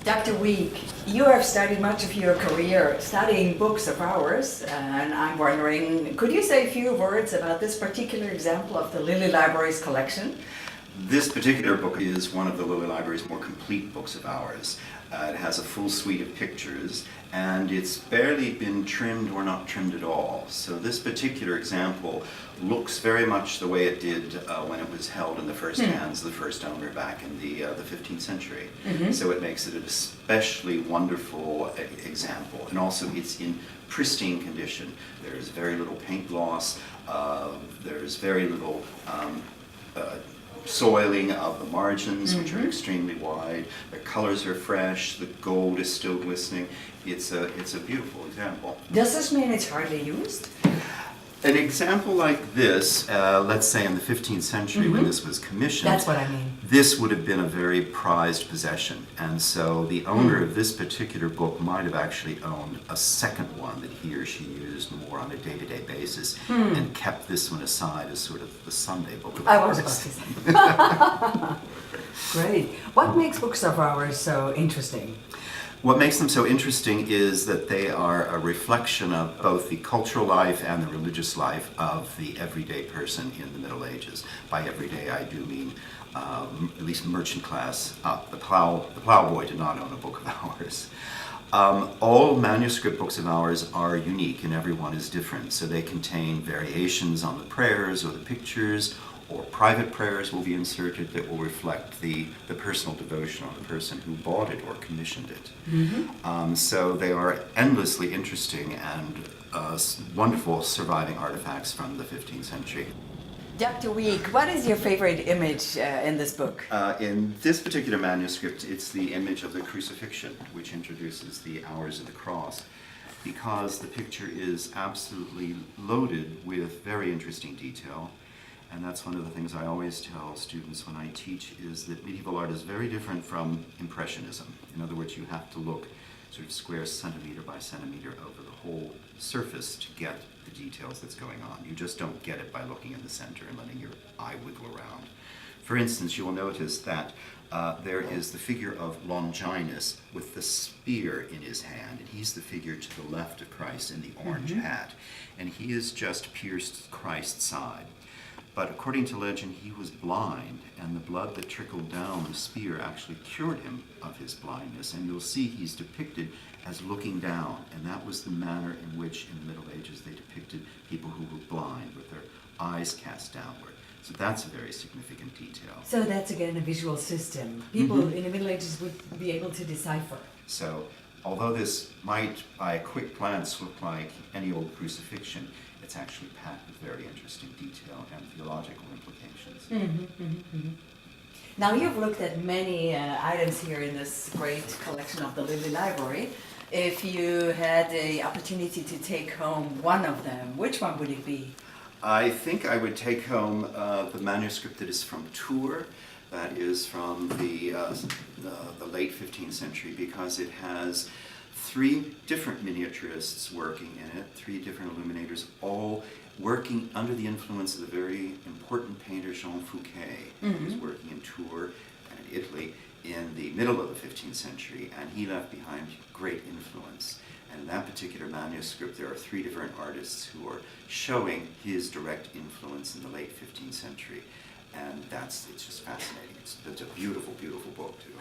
Dr. Wieck, you have started much of your career studying books of hours, and I'm wondering, could you say a few words about this particular example of the Lilly Library's collection? This particular book is one of the Lilly Library's more complete books of hours. It has a full suite of pictures, and it's barely been trimmed or not trimmed at all. So this particular example looks very much the way it did when it was held in the first hands of the first owner back in the 15th century. So it makes it an especially wonderful example, and also it's in pristine condition. There's very little paint loss, there's very little soiling of the margins, which are extremely wide. The colors are fresh, the gold is still glistening. It's a beautiful example. Does this mean it's hardly used? An example like this, let's say in the 15th century when this was commissioned, That's what I mean. this would have been a very prized possession. And so the owner of this particular book might have actually owned a second one that he or she used more on a day-to-day basis and kept this one aside as sort of the Sunday book of I was hours. about to say. Great. What makes books of hours so interesting? What makes them so interesting is that they are a reflection of both the cultural life and the religious life of the everyday person in the Middle Ages. By everyday, I do mean at least merchant class up. The plowboy did not own a book of hours. All manuscript books of hours are unique, and every one is different. So they contain variations on the prayers or the pictures, or private prayers will be inserted that will reflect the personal devotion of the person who bought it or commissioned it. So they are endlessly interesting and wonderful surviving artifacts from the 15th century. Dr. Wieck, what is your favorite image in this book? In this particular manuscript, it's the image of the crucifixion, which introduces the hours of the cross, because the picture is absolutely loaded with very interesting detail. And that's one of the things I always tell students when I teach, is that medieval art is very different from Impressionism. In other words, you have to look sort of square centimeter by centimeter over the whole surface to get the details that's going on. You just don't get it by looking in the center and letting your eye wiggle around. For instance, you will notice that there is the figure of Longinus with the spear in his hand, and he's the figure to the left of Christ in the orange hat, and he has just pierced Christ's side. But according to legend, he was blind, and the blood that trickled down the spear actually cured him of his blindness. And you'll see he's depicted as looking down, and that was the manner in which in the Middle Ages they depicted people who were blind with their eyes cast downward. So that's a very significant detail. So that's again a visual system. People in the Middle Ages would be able to decipher. So although this might, by a quick glance, look like any old crucifixion, it's actually packed with very interesting detail and theological implications. Now you've looked at many items here in this great collection of the Lilly Library. If you had the opportunity to take home one of them, which one would it be? I think I would take home the manuscript that is from Tours, that is from the late 15th century, because it has three different miniaturists working in it, three different illuminators, all working under the influence of the very important painter Jean Fouquet, who was working in Tours and in Italy in the middle of the 15th century, and he left behind great influence. And in that particular manuscript, there are three different artists who are showing his direct influence in the late 15th century, and it's just fascinating. It's a beautiful, beautiful book, too.